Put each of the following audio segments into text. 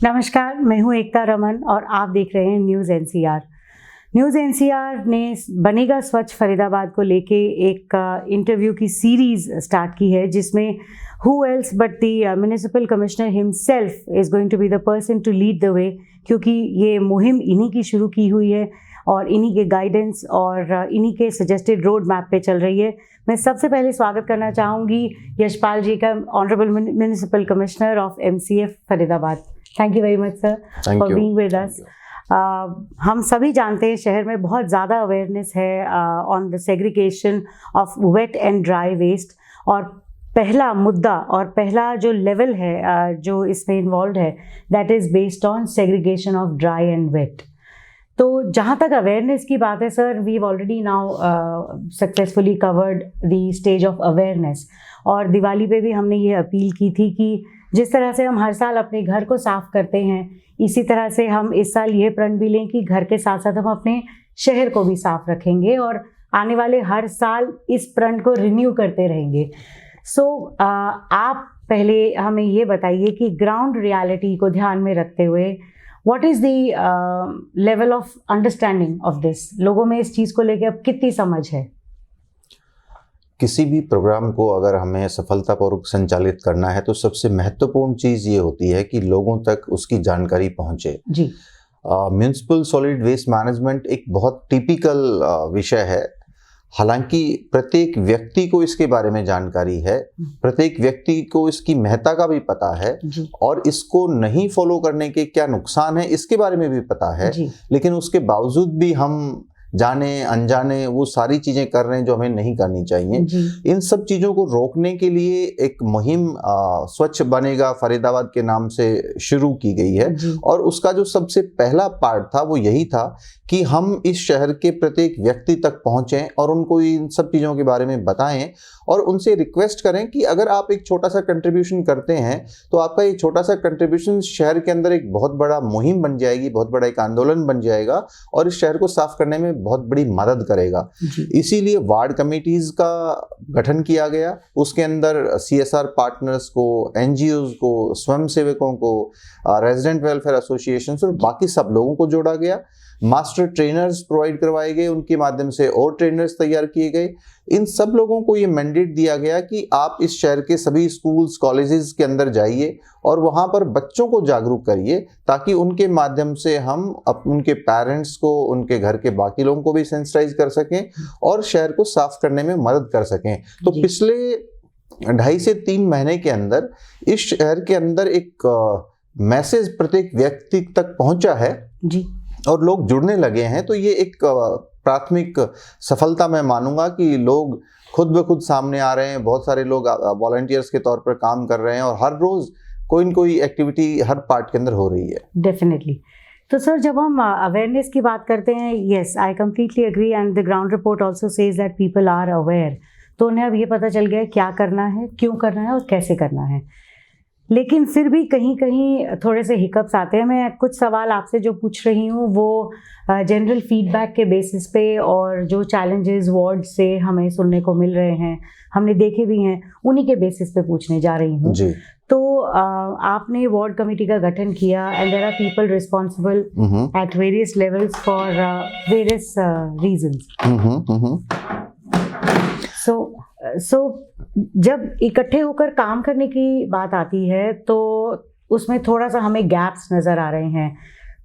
नमस्कार, मैं हूं एकता रमन और आप देख रहे हैं न्यूज़ एनसीआर। न्यूज़ एनसीआर ने बनेगा स्वच्छ फरीदाबाद को लेके एक इंटरव्यू की सीरीज स्टार्ट की है, जिसमें who else but the municipal commissioner himself is going to be the person to lead the way, क्योंकि ये मुहिम इन्हीं की शुरू की हुई है और इन्हीं के गाइडेंस और इन्हीं के सजेस्टेड रोड मैप पे चल रही है। मैं सबसे पहले स्वागत करना चाहूँगी यशपाल जी का, honourable municipal commissioner of MCF Faridabad. Thank you very much sir for being with us. हम सभी जानते हैं शहर में बहुत ज़्यादा अवेयरनेस है on the segregation of wet and dry waste, और पहला मुद्दा और पहला जो लेवल है जो इसमें इन्वॉल्व है, that is based on segregation of dry and wet. तो जहाँ तक अवेयरनेस की बात है sir, we already now successfully covered the stage of awareness, और दिवाली पे भी हमने ये अपील की थी कि जिस तरह से हम हर साल अपने घर को साफ करते हैं, इसी तरह से हम इस साल ये प्रण भी लें कि घर के साथ साथ हम अपने शहर को भी साफ रखेंगे और आने वाले हर साल इस प्रण को रिन्यू करते रहेंगे। सो आप पहले हमें ये बताइए कि ग्राउंड रियलिटी को ध्यान में रखते हुए what is the level of understanding of this, लोगों में इस चीज़ को लेकर अब कितनी समझ है? किसी भी प्रोग्राम को अगर हमें सफलतापूर्वक संचालित करना है तो सबसे महत्वपूर्ण चीज़ ये होती है कि लोगों तक उसकी जानकारी पहुंचे। जी, म्युनिसिपल सॉलिड वेस्ट मैनेजमेंट एक बहुत टिपिकल विषय है। हालांकि प्रत्येक व्यक्ति को इसके बारे में जानकारी है, प्रत्येक व्यक्ति को इसकी महत्ता का भी पता है और इसको नहीं फॉलो करने के क्या नुकसान है इसके बारे में भी पता है, लेकिन उसके बावजूद भी हम जाने अनजाने वो सारी चीजें कर रहे हैं जो हमें नहीं करनी चाहिए। इन सब चीजों को रोकने के लिए एक मुहिम स्वच्छ बनेगा फरीदाबाद के नाम से शुरू की गई है, और उसका जो सबसे पहला पार्ट था वो यही था कि हम इस शहर के प्रत्येक व्यक्ति तक पहुंचें और उनको इन सब चीज़ों के बारे में बताएं और उनसे रिक्वेस्ट करें कि अगर आप एक छोटा सा कंट्रीब्यूशन करते हैं तो आपका ये छोटा सा कंट्रीब्यूशन शहर के अंदर एक बहुत बड़ा मुहिम बन जाएगी, बहुत बड़ा एक आंदोलन बन जाएगा और इस शहर को साफ करने में बहुत बड़ी मदद करेगा। इसीलिए वार्ड कमेटीज का गठन किया गया, उसके अंदर CSR पार्टनर्स को, NGOs को, स्वयं सेवकों को, रेजिडेंट वेलफेयर एसोसिएशन और बाकी सब लोगों को जोड़ा गया। मास्टर ट्रेनर्स प्रोवाइड करवाए गए, उनके माध्यम से और ट्रेनर्स तैयार किए गए। इन सब लोगों को ये मैंडेट दिया गया कि आप इस शहर के सभी स्कूल्स कॉलेजेस के अंदर जाइए और वहाँ पर बच्चों को जागरूक करिए, ताकि उनके माध्यम से हम उनके पेरेंट्स को, उनके घर के बाकी लोगों को भी सेंसिटाइज कर सकें और शहर को साफ करने में मदद कर सकें। तो पिछले 2.5 से 3 महीने के अंदर इस शहर के अंदर एक मैसेज प्रत्येक व्यक्ति तक पहुंचा है और लोग जुड़ने लगे हैं। तो ये एक प्राथमिक सफलता मैं मानूंगा कि लोग खुद ब खुद सामने आ रहे हैं। बहुत सारे लोग वॉलंटियर्स के तौर पर काम कर रहे हैं और हर रोज कोई न कोई एक्टिविटी हर पार्ट के अंदर हो रही है। डेफिनेटली। तो सर, जब हम अवेयरनेस की बात करते हैं, yes I completely agree and the ground report also says that people are aware, तो उन्हें अब ये पता चल गया क्या करना है, क्यों करना है और कैसे करना है। लेकिन फिर भी कहीं कहीं थोड़े से हिकअप्स आते हैं। मैं कुछ सवाल आपसे जो पूछ रही हूँ वो जनरल फीडबैक के बेसिस पे और जो चैलेंजेस वार्ड से हमें सुनने को मिल रहे हैं, हमने देखे भी हैं, उन्हीं के बेसिस पे पूछने जा रही हूँ। तो आपने वार्ड कमेटी का गठन किया and there are people responsible at various levels for various reasons. So जब इकट्ठे होकर काम करने की बात आती है तो उसमें थोड़ा सा हमें गैप्स नज़र आ रहे हैं।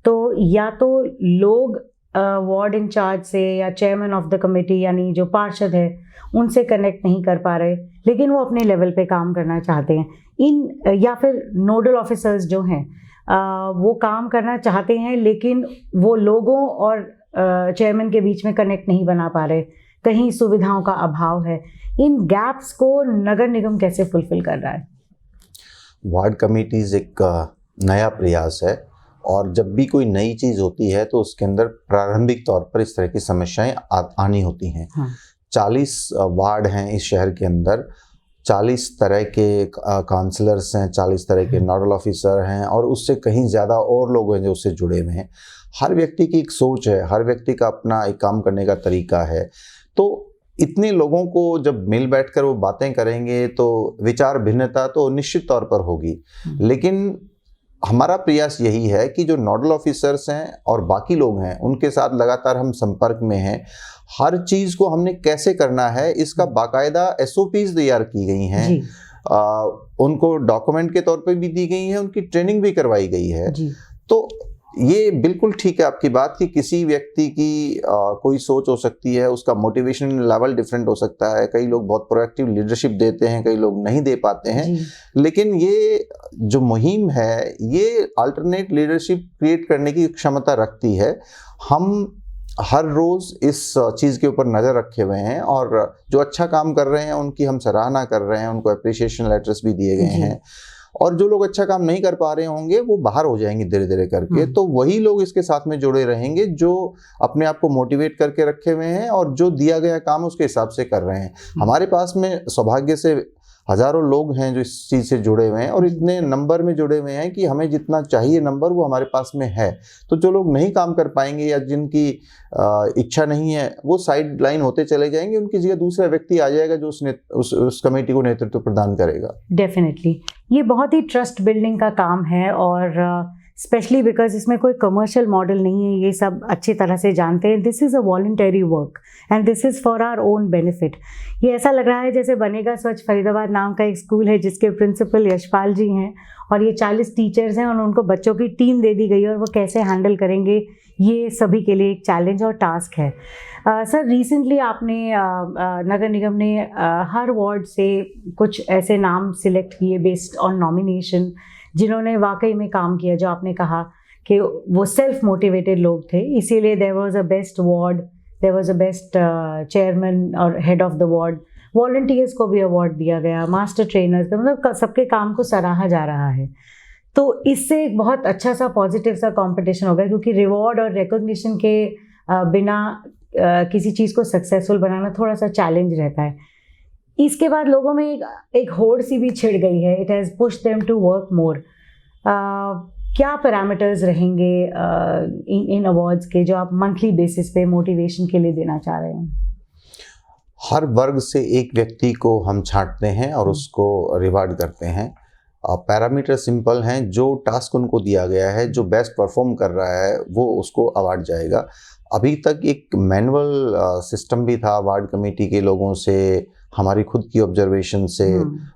तो या तो लोग वार्ड इंचार्ज से या चेयरमैन ऑफ द कमेटी यानी जो पार्षद है उनसे कनेक्ट नहीं कर पा रहे, लेकिन वो अपने लेवल पे काम करना चाहते हैं। या फिर नोडल ऑफिसर्स जो हैं वो काम करना चाहते हैं, लेकिन वो लोगों और चेयरमैन के बीच में कनेक्ट नहीं बना पा रहे, कहीं सुविधाओं का अभाव है। इन गैप्स को नगर निगम कैसे फुलफिल कर रहा है? वार्ड कमेटीज एक नया प्रयास है और जब भी कोई नई चीज होती है तो उसके अंदर प्रारंभिक तौर पर इस तरह की समस्याएं आनी होती हैं। 40 वार्ड हैं इस शहर के अंदर, 40 तरह के काउंसलर्स हैं, 40 तरह के नोडल ऑफिसर हैं और उससे कहीं ज़्यादा और लोग हैं जो उससे जुड़े हुए हैं। हर व्यक्ति की एक सोच है, हर व्यक्ति का अपना एक काम करने का तरीका है। तो इतने लोगों को जब मिल बैठकर वो बातें करेंगे तो विचार भिन्नता तो निश्चित तौर पर होगी, लेकिन हमारा प्रयास यही है कि जो नोडल ऑफिसर्स हैं और बाकी लोग हैं उनके साथ लगातार हम संपर्क में हैं। हर चीज़ को हमने कैसे करना है इसका बाकायदा SOPs तैयार की गई हैं, उनको डॉक्यूमेंट के तौर पे भी दी गई है, उनकी ट्रेनिंग भी करवाई गई है। तो ये बिल्कुल ठीक है आपकी बात कि किसी व्यक्ति की कोई सोच हो सकती है, उसका मोटिवेशन लेवल डिफरेंट हो सकता है। कई लोग बहुत प्रोएक्टिव लीडरशिप देते हैं, कई लोग नहीं दे पाते हैं। लेकिन ये जो मुहिम है ये अल्टरनेट लीडरशिप क्रिएट करने की क्षमता रखती है। हम हर रोज़ इस चीज़ के ऊपर नज़र रखे हुए हैं और जो अच्छा काम कर रहे हैं उनकी हम सराहना कर रहे हैं, उनको अप्रिसिएशन लेटर्स भी दिए गए हैं। और जो लोग अच्छा काम नहीं कर पा रहे होंगे वो बाहर हो जाएंगे धीरे धीरे करके। तो वही लोग इसके साथ में जुड़े रहेंगे जो अपने आप को मोटिवेट करके रखे हुए हैं और जो दिया गया काम उसके हिसाब से कर रहे हैं। हमारे पास में सौभाग्य से हजारों लोग हैं जो इस चीज़ से जुड़े हुए हैं और इतने नंबर में जुड़े हुए हैं कि हमें जितना चाहिए नंबर वो हमारे पास में है। तो जो लोग नहीं काम कर पाएंगे या जिनकी इच्छा नहीं है वो साइड लाइन होते चले जाएंगे, उनकी जगह दूसरा व्यक्ति आ जाएगा जो उस कमेटी को नेतृत्व प्रदान करेगा। डेफिनेटली ये बहुत ही ट्रस्ट बिल्डिंग का काम है और स्पेशली बिकॉज इसमें कोई कमर्शियल मॉडल नहीं है, ये सब अच्छी तरह से जानते हैं। This is a voluntary work and this is for our own benefit. ये ऐसा लग रहा है जैसे बनेगा स्वच्छ फरीदाबाद नाम का एक स्कूल है जिसके प्रिंसिपल यशपाल जी हैं और ये 40 टीचर्स हैं और उनको बच्चों की टीम दे दी गई है और वो कैसे हैंडल करेंगे ये सभी के लिए एक चैलेंज और टास्क है। सर रिसेंटली आपने नगर निगम ने हर वार्ड से कुछ ऐसे नाम सिलेक्ट किए बेस्ड ऑन नॉमिनेशन जिन्होंने वाकई में काम किया, जो आपने कहा कि वो सेल्फ मोटिवेटेड लोग थे, इसीलिए there was a best ward, there was a best chairman और head of the ward. Volunteers को भी अवार्ड दिया गया, मास्टर ट्रेनर्स का, मतलब सबके काम को सराहा जा रहा है। तो इससे एक बहुत अच्छा सा पॉजिटिव सा कंपटीशन हो गया क्योंकि रिवॉर्ड और रिकॉग्निशन के बिना किसी चीज़ को सक्सेसफुल बनाना थोड़ा सा चैलेंज रहता है। इसके बाद लोगों में एक होड़ सी भी छिड़ गई है, it has push them to work more. क्या पैरामीटर्स रहेंगे इन अवार्ड्स के जो आप मंथली बेसिस पे मोटिवेशन के लिए देना चाह रहे हैं? हर वर्ग से एक व्यक्ति को हम छांटते हैं और उसको रिवार्ड करते हैं। पैरामीटर सिंपल हैं, जो टास्क उनको दिया गया है, जो बेस्ट परफॉर्म कर रहा है वो उसको अवार्ड जाएगा। अभी तक एक मैनुअल सिस्टम भी था, वार्ड कमेटी के लोगों से, हमारी खुद की ऑब्जर्वेशन से,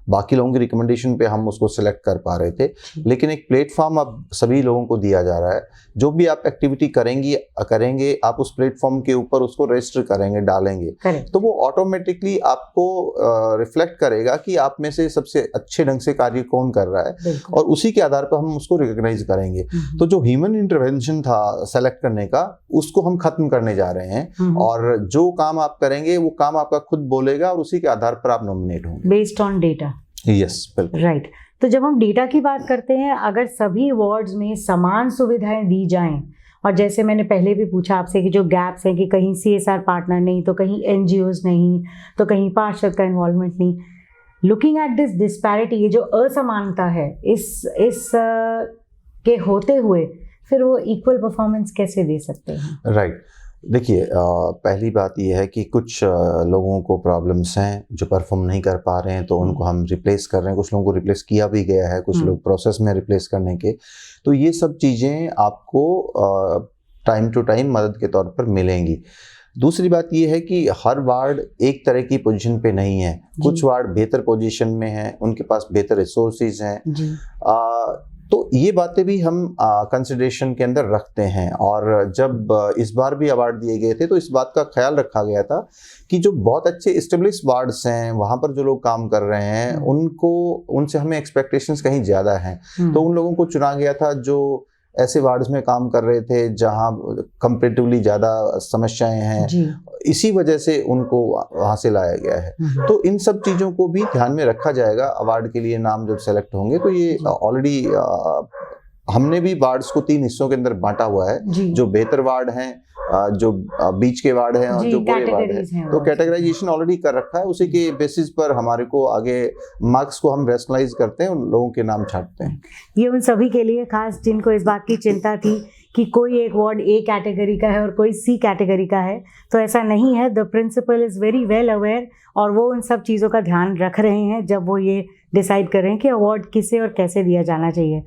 बाकी लोगों की रिकमेंडेशन पे हम उसको सिलेक्ट कर पा रहे थे। लेकिन एक प्लेटफॉर्म अब सभी लोगों को दिया जा रहा है। जो भी आप एक्टिविटी करेंगे आप उस प्लेटफॉर्म के ऊपर उसको रजिस्टर करेंगे, डालेंगे, तो वो ऑटोमेटिकली आपको रिफ्लेक्ट करेगा कि आप में से सबसे अच्छे ढंग से कार्य कौन कर रहा है और उसी के आधार पर हम उसको रिकॉग्नाइज करेंगे। तो जो ह्यूमन इंटरवेंशन था सेलेक्ट करने का, उसको हम खत्म करने जा रहे हैं और जो काम आप करेंगे वो काम आपका खुद बोलेगा और उसी के आधार पर आप नॉमिनेट होंगे बेस्ड ऑन डेटा। यस, बिल्कुल राइट। तो जब हम डेटा की बात करते हैं, अगर सभी वार्ड्स में समान सुविधाएं दी जाएं, और जैसे मैंने पहले भी पूछा आपसे कि जो गैप्स हैं कि कहीं CSR पार्टनर नहीं, तो कहीं NGOs नहीं, तो कहीं पार्षद का इन्वॉल्वमेंट नहीं, लुकिंग एट दिस डिस्पैरिटी, ये जो असमानता है, इस के होते हुए फिर वो इक्वल परफॉर्मेंस कैसे दे सकते हैं? राइट। देखिए, पहली बात यह है कि कुछ लोगों को प्रॉब्लम्स हैं जो परफॉर्म नहीं कर पा रहे हैं, तो उनको हम रिप्लेस कर रहे हैं। कुछ लोगों को रिप्लेस किया भी गया है, कुछ लोग प्रोसेस में रिप्लेस करने के। तो ये सब चीज़ें आपको टाइम टू टाइम मदद के तौर पर मिलेंगी। दूसरी बात ये है कि हर वार्ड एक तरह की पोजीशन पे नहीं है। कुछ वार्ड बेहतर पोजीशन में हैं, उनके पास बेहतर रिसोर्सेज हैं। तो ये बातें भी हम कंसिडरेशन के अंदर रखते हैं। और जब इस बार भी अवार्ड दिए गए थे तो इस बात का ख्याल रखा गया था कि जो बहुत अच्छे इस्टेब्लिश वार्ड्स हैं, वहाँ पर जो लोग काम कर रहे हैं, उनसे हमें एक्सपेक्टेशंस कहीं ज़्यादा हैं। तो उन लोगों को चुना गया था जो ऐसे वार्ड्स में काम कर रहे थे जहाँ कंपेरेटिवली ज़्यादा समस्याएं हैं, इसी वजह से उनको वहाँ से लाया गया है। तो इन सब चीज़ों को भी ध्यान में रखा जाएगा। अवार्ड के लिए नाम जब सेलेक्ट होंगे तो ये ऑलरेडी हमने भी वार्ड्स को 3 हिस्सों के अंदर बांटा हुआ है, जो बेहतर वार्ड हैं, जो बीच के वार्ड हैं और जो बुरे वार्ड हैं। तो कैटेगराइजेशन ऑलरेडी कर रखा है, उसी के बेसिस पर हमारे को आगे मार्क्स को हम रैशनलाइज करते हैं, उन लोगों के नाम छांटते हैं। ये उन सभी के लिए खास जिनको इस बात की चिंता थी कि कोई एक वार्ड A कैटेगरी का है और कोई C कैटेगरी का है, तो ऐसा नहीं है। The principal is very well aware और वो उन सब चीज़ों का ध्यान रख रहे हैं जब वो ये डिसाइड कर रहे हैं कि अवार्ड किसे और कैसे दिया जाना चाहिए।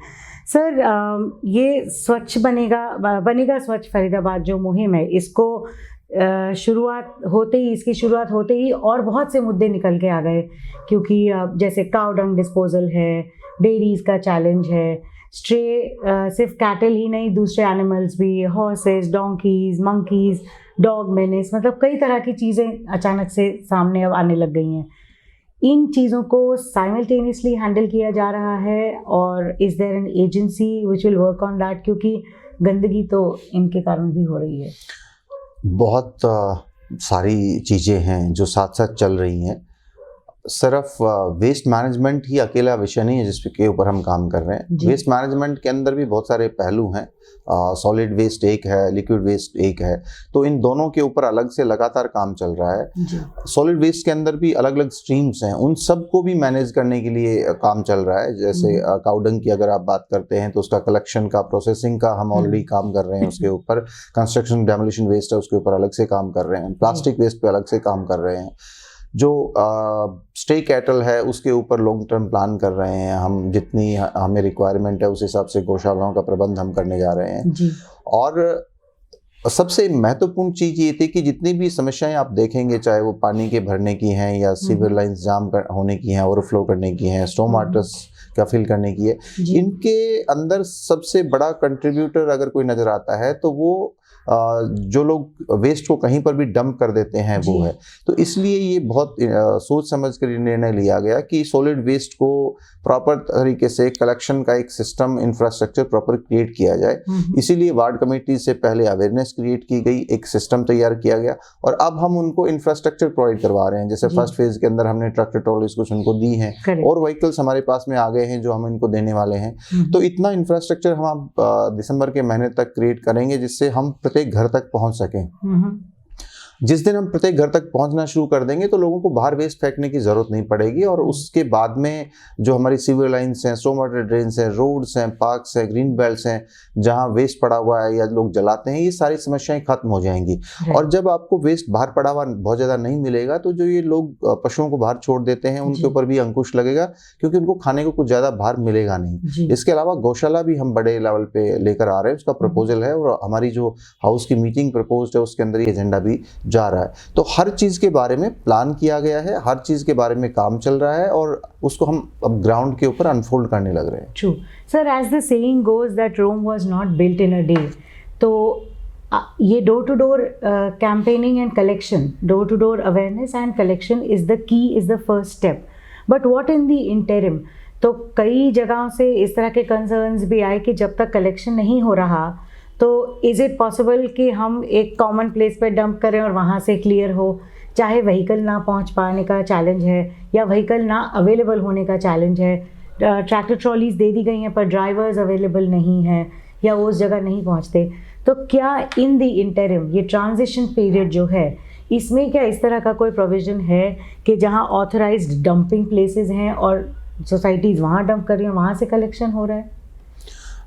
सर, ये स्वच्छ बनेगा स्वच्छ फरीदाबाद जो मुहिम है, इसको इसकी शुरुआत होते ही और बहुत से मुद्दे निकल के आ गए, क्योंकि जैसे काउ डंग डिस्पोजल है, डेयरीज का चैलेंज है, स्ट्रे सिर्फ कैटल ही नहीं, दूसरे एनिमल्स भी, horses, donkey's, monkeys, dog menace, मतलब कई तरह की चीज़ें अचानक से सामने अब आने लग गई हैं। इन चीज़ों को साइमल्टेनियसली हैंडल किया जा रहा है, और is there an agency which will work on that, क्योंकि गंदगी तो इनके कारण भी हो रही है। बहुत सारी चीज़ें हैं जो साथ साथ चल रही हैं। सिर्फ वेस्ट मैनेजमेंट ही अकेला विषय नहीं है जिसके ऊपर हम काम कर रहे हैं। वेस्ट मैनेजमेंट के अंदर भी बहुत सारे पहलू हैं। सॉलिड वेस्ट एक है, लिक्विड वेस्ट एक है, तो इन दोनों के ऊपर अलग से लगातार काम चल रहा है। सॉलिड वेस्ट के अंदर भी अलग अलग स्ट्रीम्स हैं, उन सब को भी मैनेज करने के लिए काम चल रहा है। जैसे काउडंग की अगर आप बात करते हैं तो उसका कलेक्शन का, प्रोसेसिंग का हम ऑलरेडी काम कर रहे हैं उसके ऊपर। कंस्ट्रक्शन डेमोलिशन वेस्ट है उसके ऊपर अलग से काम कर रहे हैं। प्लास्टिक वेस्ट पे अलग से काम कर रहे हैं। जो स्टे कैटल है उसके ऊपर लॉन्ग टर्म प्लान कर रहे हैं हम, जितनी हमें रिक्वायरमेंट है उस हिसाब से गौशालाओं का प्रबंध हम करने जा रहे हैं जी। और सबसे महत्वपूर्ण चीज़ ये थी कि जितनी भी समस्याएं आप देखेंगे, चाहे वो पानी के भरने की हैं या सीवर लाइंस जाम होने की हैं, ओवरफ्लो करने की हैं, स्टॉर्म वाटर्स का फिल करने की है, इनके अंदर सबसे बड़ा कंट्रीब्यूटर अगर कोई नज़र आता है तो वो जो लोग वेस्ट को कहीं पर भी डंप कर देते हैं वो है। तो इसलिए ये बहुत सोच समझ कर निर्णय लिया गया कि सॉलिड वेस्ट को प्रॉपर तरीके से कलेक्शन का एक सिस्टम, इंफ्रास्ट्रक्चर प्रॉपर क्रिएट किया जाए। इसीलिए वार्ड कमेटी से पहले अवेयरनेस क्रिएट की गई, एक सिस्टम तैयार किया गया, और अब हम उनको इंफ्रास्ट्रक्चर प्रोवाइड करवा रहे हैं। जैसे फर्स्ट फेज के अंदर हमने ट्रैक्टर ट्रॉलीज कुछ उनको दी हैं, और व्हीकल्स हमारे पास में आ गए हैं जो हम इनको देने वाले हैं। तो इतना इंफ्रास्ट्रक्चर हम दिसंबर के महीने तक क्रिएट करेंगे जिससे हम प्रत्येक घर तक पहुंच सकें। जिस दिन हम प्रत्येक घर तक पहुंचना शुरू कर देंगे तो लोगों को बाहर वेस्ट फेंकने की जरूरत नहीं पड़ेगी, और उसके बाद में जो हमारी सीवर लाइंस हैं, स्टॉर्म वाटर ड्रेन्स हैं, रोड्स हैं, पार्क्स हैं, ग्रीन बेल्ट्स हैं, जहां वेस्ट पड़ा हुआ है या लोग जलाते हैं, ये सारी समस्याएं खत्म हो जाएंगी। और जब आपको वेस्ट बाहर पड़ा हुआ बहुत ज़्यादा नहीं मिलेगा तो जो ये लोग पशुओं को बाहर छोड़ देते हैं उनके ऊपर भी अंकुश लगेगा, क्योंकि उनको खाने को कुछ ज़्यादा बाहर मिलेगा नहीं। इसके अलावा गौशाला भी हम बड़े लेवल पे लेकर आ रहे हैं, उसका प्रपोजल है, और हमारी जो हाउस की मीटिंग प्रपोज्ड है उसके अंदर ये एजेंडा भी जा रहा है। तो हर चीज़ के बारे में प्लान किया गया है, हर चीज़ के बारे में काम चल रहा है, और उसको हम अब ग्राउंड के ऊपर अनफोल्ड करने लग रहे हैं। True sir, as the saying goes that Rome was not built in a day. तो ये door to door campaigning and collection, door to door awareness and collection is the key, is the first step, but what in the interim? तो कई जगहों से इस तरह के concerns भी आए कि जब तक कलेक्शन नहीं हो रहा तो इज़ इट पॉसिबल कि हम एक कॉमन प्लेस पे डंप करें और वहाँ से क्लियर हो, चाहे व्हीकल ना पहुँच पाने का चैलेंज है या व्हीकल ना अवेलेबल होने का चैलेंज है। ट्रैक्टर ट्रॉलीज दे दी गई हैं पर ड्राइवर्स अवेलेबल नहीं हैं या वो उस जगह नहीं पहुँचते। तो क्या इन द इंटरिम, ये ट्रांजिशन पीरियड जो है, इसमें क्या इस तरह का कोई प्रोविज़न है कि जहाँ ऑथराइज्ड डंपिंग प्लेसेस हैं और सोसाइटीज़ वहाँ डंप कर रही हैं, वहाँ से कलेक्शन हो रहा है?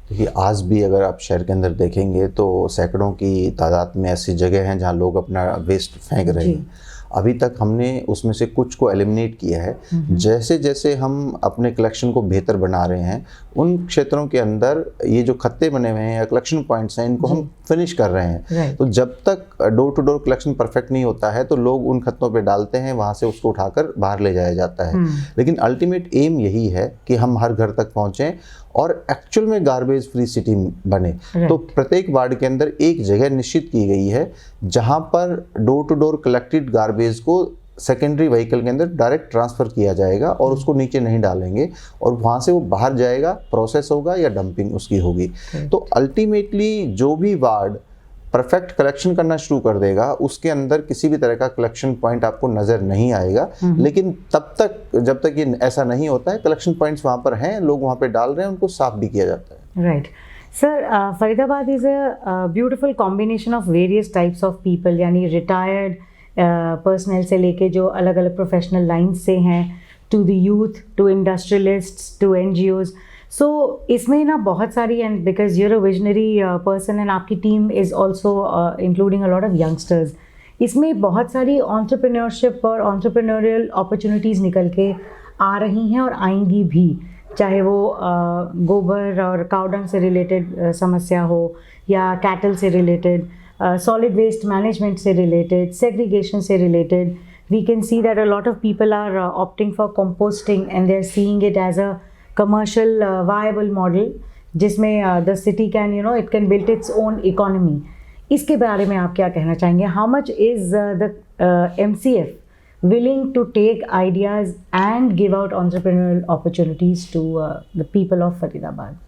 देखिए, आज भी अगर आप शहर के अंदर देखेंगे तो सैकड़ों की तादाद में ऐसी जगह हैं जहां लोग अपना वेस्ट फेंक रहे हैं। अभी तक हमने उसमें से कुछ को एलिमिनेट किया है। जैसे जैसे हम अपने कलेक्शन को बेहतर बना रहे हैं, उन क्षेत्रों के अंदर ये जो खत्ते बने हुए हैं या कलेक्शन पॉइंट्स हैं, इनको हम फिनिश कर रहे हैं। तो जब तक door to door collection perfect नहीं होता है तो लोग उन खत्तों पे डालते हैं, वहाँ से उसको उठाकर बाहर ले जाया जाता है। लेकिन अल्टीमेट एम यही है कि हम हर घर तक पहुँचें और एक्चुअल में गार्बेज फ्री सिटी बने। तो प्रत्येक वार्ड के अंदर एक जगह निश्चित की गई है जहां पर door to door collected garbage को सेकेंडरी व्हीकल के अंदर डायरेक्ट ट्रांसफ़र किया जाएगा और उसको नीचे नहीं डालेंगे, और वहाँ से वो बाहर जाएगा, प्रोसेस होगा या डंपिंग उसकी होगी। तो अल्टीमेटली जो भी वार्ड परफेक्ट कलेक्शन करना शुरू कर देगा उसके अंदर किसी भी तरह का कलेक्शन पॉइंट आपको नज़र नहीं आएगा। लेकिन तब तक, जब तक ये ऐसा नहीं होता है, कलेक्शन पॉइंट्स वहाँ पर हैं, लोग वहाँ पे डाल रहे हैं, उनको साफ भी किया जाता है। Right sir, Faridabad is a beautiful combination of various types of people, यानी रिटायर्ड पर्सनल से लेके जो अलग अलग प्रोफेशनल लाइन्स से हैं, to the youth, to industrialists, to NGOs। So इसमें ना बहुत सारी, and because you're a visionary person and आपकी team is also including a lot of youngsters, इसमें बहुत सारी एंटरप्रेन्योरशिप और एंटरप्रेन्योरियल अपॉर्चुनिटीज़ निकल के आ रही हैं और आएंगी भी। चाहे वो गोबर और काउडंग से रिलेटेड समस्या हो या कैटल से रिलेटेड, सॉलिड वेस्ट मैनेजमेंट से रिलेटेड, सेग्रीगेशन से related, we can see that a lot of people are opting for composting and they're seeing it as a commercial viable model जिसमें the city can, you know, it can build its own economy. इसके बारे में आप क्या कहना चाहेंगे? How much is the MCF willing to take ideas and give out entrepreneurial opportunities to the people of Faridabad?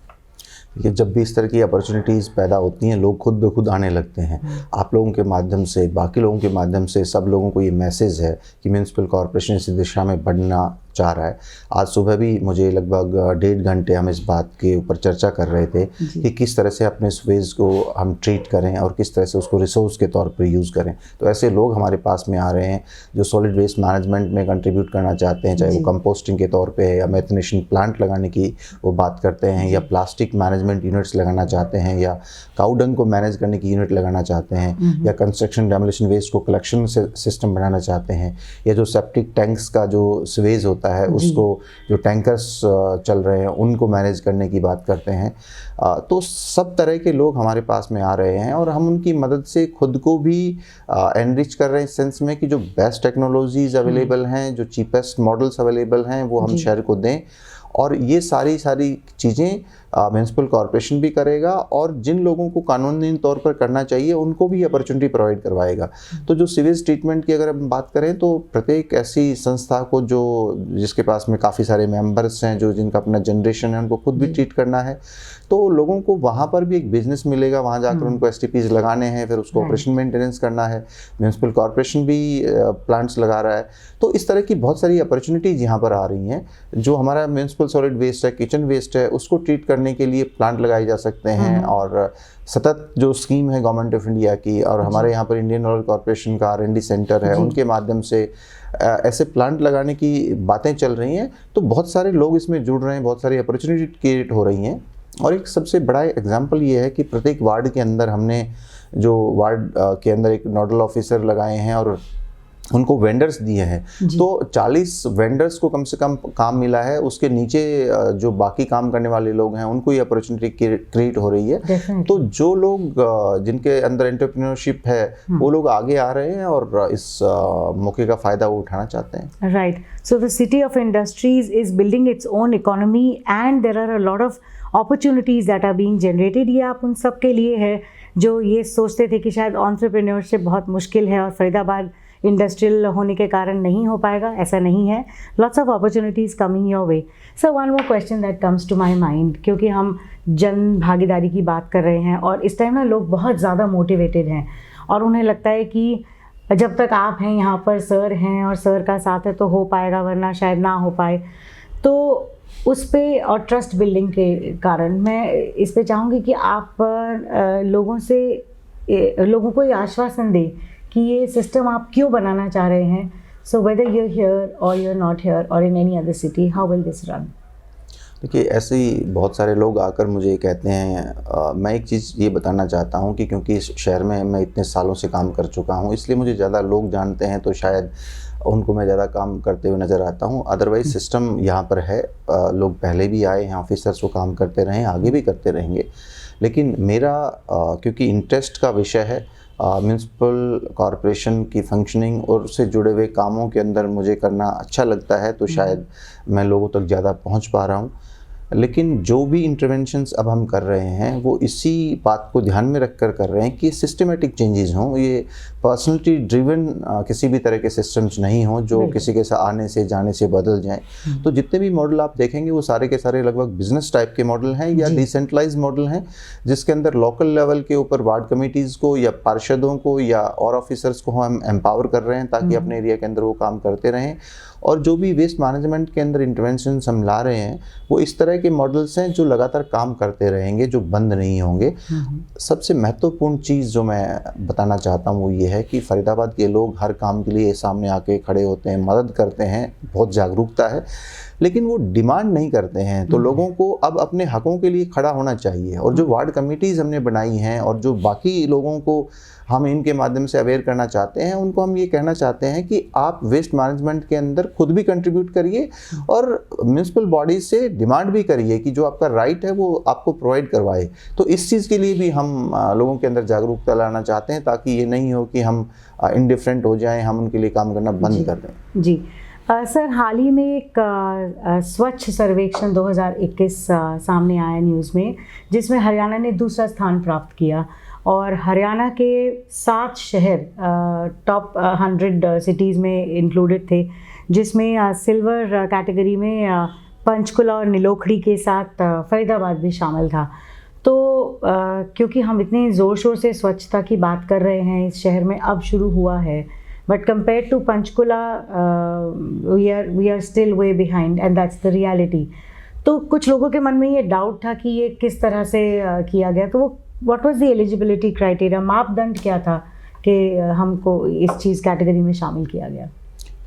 ये जब भी इस तरह की अपॉर्चुनिटीज़ पैदा होती हैं, लोग खुद ब खुद आने लगते हैं। आप लोगों के माध्यम से, बाकी लोगों के माध्यम से, सब लोगों को ये मैसेज है कि म्यूनसिपल कॉरपोरेशन इस दिशा में बढ़ना चाह रहा है। आज सुबह भी मुझे लगभग 1.5 घंटे हम इस बात के ऊपर चर्चा कर रहे थे कि किस तरह से अपने वेस्ट को हम ट्रीट करें और किस तरह से उसको रिसोर्स के तौर पर यूज़ करें। तो ऐसे लोग हमारे पास में आ रहे हैं जो सॉलिड वेस्ट मैनेजमेंट में कंट्रीब्यूट करना चाहते हैं, चाहे वो कंपोस्टिंग के तौर पे है या मेथनेशन प्लांट लगाने की वो बात करते हैं, या प्लास्टिक मैनेजमेंट यूनिट्स लगाना चाहते हैं, या काउडंग को मैनेज करने की यूनिट लगाना चाहते हैं, या कंस्ट्रक्शन डेमोलिशन वेस्ट को कलेक्शन सिस्टम बनाना चाहते हैं, या जो सेप्टिक टैंक्स का जो स्वेज होता है उसको, जो टैंकर्स चल रहे हैं उनको मैनेज करने की बात करते हैं। तो सब तरह के लोग हमारे पास में आ रहे हैं और हम उनकी मदद से खुद को भी एनरिच कर रहे हैं इस सेंस में कि जो बेस्ट टेक्नोलॉजीज़ अवेलेबल हैं, जो चीपेस्ट मॉडल्स अवेलेबल हैं वो हम शहर को दें। और ये सारी चीज़ें म्यूनसिपल कॉरपोरेशन भी करेगा और जिन लोगों को कानूनी तौर पर करना चाहिए उनको भी अपॉर्चुनिटी प्रोवाइड करवाएगा। तो जो सीवेज ट्रीटमेंट की अगर हम बात करें तो प्रत्येक ऐसी संस्था को जो जिसके पास में काफ़ी सारे मेंबर्स हैं, जो जिनका अपना जनरेशन है, उनको खुद भी ट्रीट करना है, तो लोगों को वहाँ पर भी एक बिजनेस मिलेगा। वहाँ जाकर उनको STPs लगाने हैं, फिर उसको ऑपरेशन मेंटेनेंस करना है। म्यूनसिपल कॉरपोरेशन भी प्लांट्स लगा रहा है। तो इस तरह की बहुत सारी अपॉर्चुनिटीज़ यहाँ पर आ रही हैं। जो हमारा म्यूनसिपल सॉलिड वेस्ट है, किचन वेस्ट है, उसको ट्रीट करने के लिए प्लांट लगाए जा सकते हैं। और सतत जो स्कीम है गवर्नमेंट ऑफ इंडिया की, और हमारे यहाँ पर इंडियन ऑयल कॉरपोरेशन का R&D सेंटर है, उनके माध्यम से ऐसे प्लांट लगाने की बातें चल रही हैं। तो बहुत सारे लोग इसमें जुड़ रहे हैं, बहुत सारी अपॉर्चुनिटी क्रिएट हो रही हैं। और एक सबसे बड़ा एग्जांपल ये है कि प्रत्येक वार्ड के अंदर हमने जो वार्ड के अंदर एक नोडल ऑफिसर लगाए हैं और उनको वेंडर्स दिए हैं। तो 40 वेंडर्स को कम से कम काम मिला है। उसके नीचे जो बाकी काम करने वाले लोग हैं उनको ये अपॉर्चुनिटी क्रिएट हो रही है। तो जो लोग जिनके अंदर एंटरप्रेन्योरशिप है वो लोग आगे आ रहे हैं और इस मौके का फ़ायदा वो उठाना चाहते हैं। Right, so the city of industries is building its own economy and there are a lot of opportunities that are being generated. ये आप उन सब के लिए है जो ये सोचते थे कि शायद एंटरप्रेन्योरशिप बहुत मुश्किल है और फरीदाबाद इंडस्ट्रियल होने के कारण नहीं हो पाएगा। ऐसा नहीं है, lots of opportunities coming your way. Sir, one more question that comes to my mind, क्योंकि हम जन भागीदारी की बात कर रहे हैं और इस टाइम ना लोग बहुत ज़्यादा मोटिवेटेड हैं और उन्हें लगता है कि जब तक आप हैं यहाँ पर, सर हैं और सर का साथ है तो हो पाएगा, वरना शायद ना हो पाए। तो उस पे और ट्रस्ट बिल्डिंग के कारण मैं इस पे चाहूँगी कि आप लोगों को ये आश्वासन दें कि ये सिस्टम आप क्यों बनाना चाह रहे हैं। So whether you are here और यू आर नॉट हियर और in any other city, how will this run? देखिए, ऐसे ही बहुत सारे लोग आकर मुझे कहते हैं। मैं एक चीज़ ये बताना चाहता हूँ कि क्योंकि इस शहर में मैं इतने सालों से काम कर चुका हूँ, इसलिए मुझे ज़्यादा लोग जानते हैं, तो शायद उनको मैं ज़्यादा काम करते हुए नज़र आता हूँ। अदरवाइज़ सिस्टम यहाँ पर है। लोग पहले भी आए हैं, ऑफिसर्स वो काम करते रहे, आगे भी करते रहेंगे। लेकिन मेरा क्योंकि इंटरेस्ट का विषय है, म्यूनसिपल कॉरपोरेशन की फंक्शनिंग और उससे जुड़े हुए कामों के अंदर मुझे करना अच्छा लगता है, तो शायद मैं लोगों तक ज़्यादा पहुंच पा रहा हूं। लेकिन जो भी इंटरवेंशंस अब हम कर रहे हैं वो इसी बात को ध्यान में रखकर कर रहे हैं कि सिस्टमेटिक चेंजेस हों, ये पर्सनलिटी ड्रिवन किसी भी तरह के सिस्टम्स नहीं हों जो किसी के साथ आने से जाने से बदल जाएं। तो जितने भी मॉडल आप देखेंगे वो सारे के सारे लगभग बिजनेस टाइप के मॉडल हैं या डिसेंट्रलाइज मॉडल हैं, जिसके अंदर लोकल लेवल के ऊपर वार्ड कमेटीज़ को या पार्षदों को या और ऑफिसर्स को हम एम्पावर कर रहे हैं ताकि अपने एरिया के अंदर वो काम करते रहें। और जो भी वेस्ट मैनेजमेंट के अंदर इंटरवेंशंस हम ला रहे हैं वो इस तरह के मॉडल्स हैं जो लगातार काम करते रहेंगे, जो बंद नहीं होंगे। सबसे महत्वपूर्ण चीज़ जो मैं बताना चाहता हूँ वो ये है कि फरीदाबाद के लोग हर काम के लिए सामने आके खड़े होते हैं, मदद करते हैं, बहुत जागरूकता है। लेकिन वो डिमांड नहीं करते हैं। तो लोगों को अब अपने हकों के लिए खड़ा होना चाहिए, और जो वार्ड कमेटीज़ हमने बनाई हैं और जो बाकी लोगों को हम इनके माध्यम से अवेयर करना चाहते हैं, उनको हम ये कहना चाहते हैं कि आप वेस्ट मैनेजमेंट के अंदर खुद भी कंट्रीब्यूट करिए और म्यूनिसिपल बॉडी से डिमांड भी करिए कि जो आपका राइट है वो आपको प्रोवाइड करवाए। तो इस चीज़ के लिए भी हम लोगों के अंदर जागरूकता लाना चाहते हैं, ताकि ये नहीं हो कि हम इंडिफरेंट हो जाएं, हम उनके लिए काम करना बंद कर दें। जी सर, हाल ही में एक स्वच्छ सर्वेक्षण 2021 सामने आया न्यूज़ में, जिसमें हरियाणा ने दूसरा स्थान प्राप्त किया और हरियाणा के 7 शहर टॉप 100 सिटीज़ में इंक्लूडेड थे, जिसमें सिल्वर कैटेगरी में पंचकुला और नीलोखड़ी के साथ फरीदाबाद भी शामिल था। तो क्योंकि हम इतने ज़ोर शोर से स्वच्छता की बात कर रहे हैं, इस शहर में अब शुरू हुआ है, but compare to Panchkula we are still way behind and that's the reality. तो कुछ लोगों के मन में ये डाउट था कि ये किस तरह से किया गया, तो वो what was the eligibility criteria, मापदंड क्या था कि हमको इस चीज़ कैटेगरी में शामिल किया गया?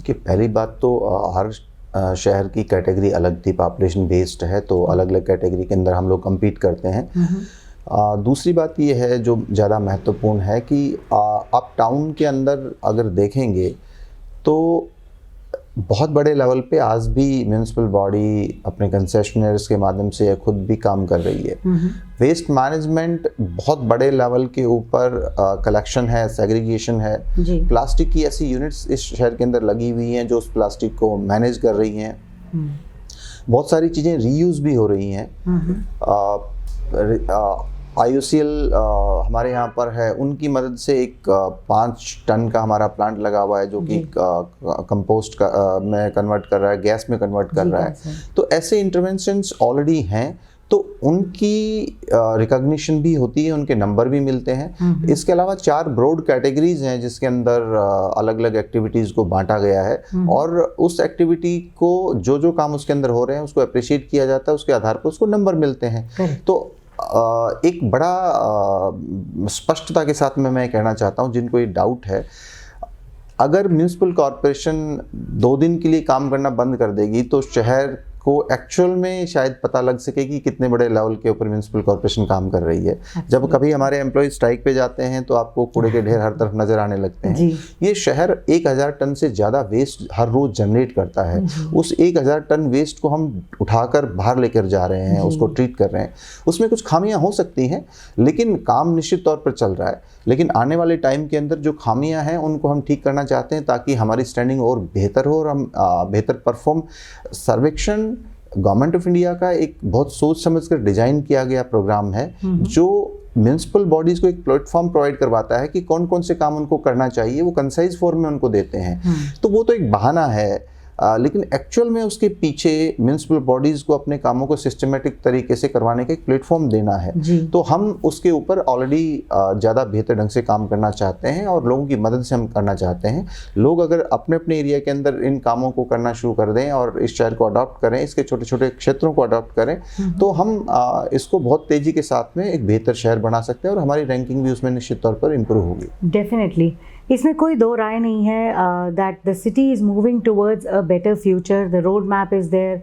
कि पहली बात तो हर शहर की कैटेगरी अलग थी, पॉपुलेशन बेस्ड है, तो अलग अलग कैटेगरी के अंदर हम लोग compete करते हैं। दूसरी बात ये है जो ज़्यादा महत्वपूर्ण है कि आप टाउन के अंदर अगर देखेंगे तो बहुत बड़े लेवल पे आज भी म्यूनिसिपल बॉडी अपने कंसेशनर्स के माध्यम से खुद भी काम कर रही है। वेस्ट मैनेजमेंट बहुत बड़े लेवल के ऊपर कलेक्शन है, सेग्रीगेशन है, प्लास्टिक की ऐसी यूनिट्स इस शहर के अंदर लगी हुई हैं जो उस प्लास्टिक को मैनेज कर रही हैं। बहुत सारी चीज़ें रीयूज़ भी हो रही हैं। IOCL हमारे यहाँ पर है, उनकी मदद से एक 5 टन का हमारा प्लांट लगा हुआ है जो कि कंपोस्ट में कन्वर्ट कर रहा है, गैस में कन्वर्ट कर रहा है। तो ऐसे इंटरवेंशंस ऑलरेडी हैं, तो उनकी रिकॉग्निशन भी होती है, उनके नंबर भी मिलते हैं। इसके अलावा 4 ब्रॉड कैटेगरीज हैं जिसके अंदर अलग अलग एक्टिविटीज़ को बांटा गया है, और उस एक्टिविटी को जो काम उसके अंदर हो रहे हैं उसको अप्रिशिएट किया जाता है, उसके आधार पर उसको नंबर मिलते हैं। तो एक बड़ा स्पष्टता के साथ में मैं कहना चाहता हूँ, जिनको ये डाउट है, अगर म्यूनिसिपल कॉरपोरेशन 2 दिन के लिए काम करना बंद कर देगी तो शहर को एक्चुअल में शायद पता लग सके कि कितने बड़े लेवल के ऊपर म्यूनिसिपल कॉरपोरेशन काम कर रही है। जब कभी हमारे एम्प्लॉय स्ट्राइक पे जाते हैं तो आपको कूड़े के ढेर हर तरफ नजर आने लगते हैं। ये शहर 1000 टन से ज़्यादा वेस्ट हर रोज जनरेट करता है। उस 1000 टन वेस्ट को हम उठाकर बाहर लेकर जा रहे हैं, उसको ट्रीट कर रहे हैं। उसमें कुछ खामियां हो सकती हैं, लेकिन काम निश्चित तौर पर चल रहा है। लेकिन आने वाले टाइम के अंदर जो खामियां हैं उनको हम ठीक करना चाहते हैं, ताकि हमारी स्टैंडिंग और बेहतर हो और हम बेहतर परफॉर्म। सर्वेक्षण गवर्नमेंट ऑफ इंडिया का एक बहुत सोच समझकर डिजाइन किया गया प्रोग्राम है, जो म्यूनिसिपल बॉडीज को एक प्लेटफॉर्म प्रोवाइड करवाता है कि कौन कौन से काम उनको करना चाहिए, वो कंसाइज फॉर्म में उनको देते हैं। तो वो तो एक बहाना है, लेकिन एक्चुअल में उसके पीछे म्यूनिसिपल बॉडीज़ को अपने कामों को सिस्टमेटिक तरीके से करवाने का एक प्लेटफॉर्म देना है। तो हम उसके ऊपर ऑलरेडी ज़्यादा बेहतर ढंग से काम करना चाहते हैं और लोगों की मदद से हम करना चाहते हैं। लोग अगर अपने अपने एरिया के अंदर इन कामों को करना शुरू कर दें और इस शहर को अडॉप्ट करें, इसके छोटे छोटे क्षेत्रों को अडॉप्ट करें, तो हम इसको बहुत तेज़ी के साथ में एक बेहतर शहर बना सकते हैं और हमारी रैंकिंग भी उसमें निश्चित तौर पर इम्प्रूव होगी। डेफिनेटली, इसमें कोई दो राय नहीं है that the city is moving towards a better future. The road map is there,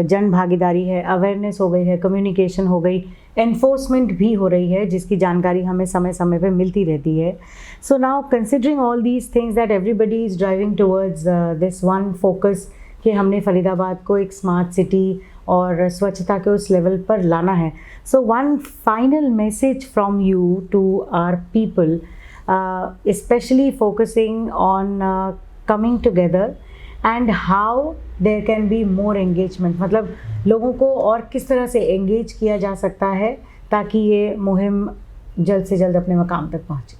जन भागीदारी है, अवेयरनेस हो गई है, कम्युनिकेशन हो गई, एनफोर्समेंट भी हो रही है जिसकी जानकारी हमें समय समय पे मिलती रहती है। So now considering all these things that everybody is driving towards this one focus कि हमने फरीदाबाद को एक स्मार्ट सिटी और स्वच्छता के उस लेवल पर लाना है। So one final message from you to our people, especially focusing on coming together and how there can be more engagement। मतलब लोगों को और किस तरह से engage किया जा सकता है ताकि ये मुहिम जल्द से जल्द अपने मकाम तक पहुँचे।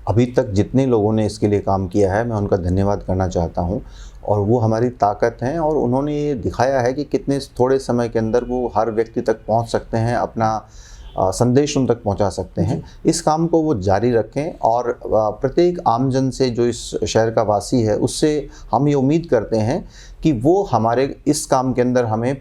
अभी तक जितने लोगों ने इसके लिए काम किया है, मैं उनका धन्यवाद करना चाहता हूँ, और वो हमारी ताकत हैं, और उन्होंने ये दिखाया है कि कितने थोड़े समय के अंदर वो हर व्यक्ति तक पहुँच सकते हैं, अपना संदेश उन तक पहुंचा सकते हैं। इस काम को वो जारी रखें, और प्रत्येक आमजन से जो इस शहर का वासी है उससे हम ये उम्मीद करते हैं कि वो हमारे इस काम के अंदर हमें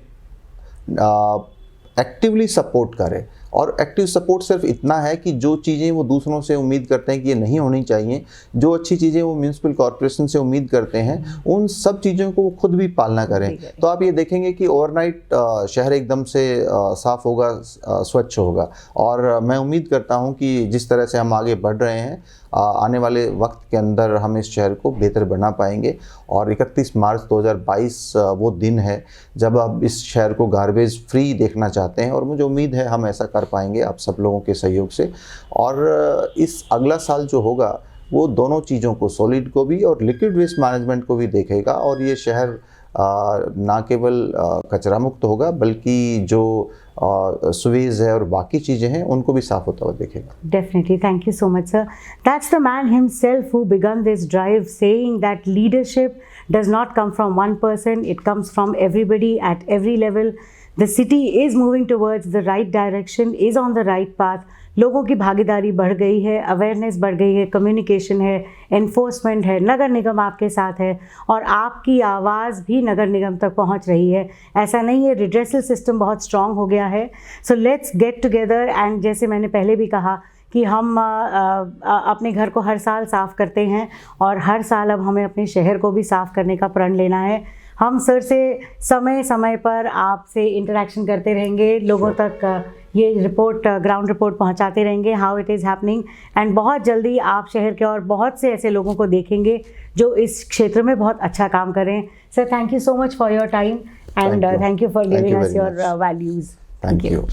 एक्टिवली सपोर्ट करे और एक्टिव सपोर्ट सिर्फ इतना है कि जो चीज़ें वो दूसरों से उम्मीद करते हैं कि ये नहीं होनी चाहिए, जो अच्छी चीज़ें वो म्यूनसिपल कॉरपोरेशन से उम्मीद करते हैं, उन सब चीज़ों को वो खुद भी पालना करें। तो आप ये देखेंगे कि ओवरनाइट शहर एकदम से साफ होगा, स्वच्छ होगा। और मैं उम्मीद करता हूँ कि जिस तरह से हम आगे बढ़ रहे हैं, आने वाले वक्त के अंदर हम इस शहर को बेहतर बना पाएंगे। और 31 मार्च 2022 वो दिन है जब आप इस शहर को गार्बेज फ्री देखना चाहते हैं, और मुझे उम्मीद है हम ऐसा कर पाएंगे आप सब लोगों के सहयोग से। और इस अगला साल जो होगा वो दोनों चीज़ों को, सॉलिड को भी और लिक्विड वेस्ट मैनेजमेंट को भी देखेगा, और ये शहर ना केवल कचरा मुक्त होगा बल्कि जो सुवेज है और बाकी चीज़ें हैं उनको भी साफ होता हुआ देखेगा। Definitely, thank you so much, sir. That's the man himself who began this drive, saying that leadership does not come from one person, it comes from everybody at every level. The city is moving towards the right direction, is on the right path. लोगों की भागीदारी बढ़ गई है, awareness बढ़ गई है, communication है, एनफोर्समेंट है, नगर निगम आपके साथ है और आपकी आवाज़ भी नगर निगम तक पहुंच रही है। ऐसा नहीं है, रिड्रेसल सिस्टम बहुत स्ट्रॉन्ग हो गया है। So let's get together and जैसे मैंने पहले भी कहा कि हम अपने घर को हर साल साफ़ करते हैं और हर साल अब हमें अपने शहर को भी साफ़ करने का प्रण लेना है। हम सर से समय समय पर आपसे इंटरेक्शन करते रहेंगे, लोगों तक ये रिपोर्ट, ग्राउंड रिपोर्ट पहुंचाते रहेंगे, how it is happening. And बहुत जल्दी आप शहर के और बहुत से ऐसे लोगों को देखेंगे जो इस क्षेत्र में बहुत अच्छा काम करें। Sir, thank you so much for your time and thank you for giving us your values. Thank you.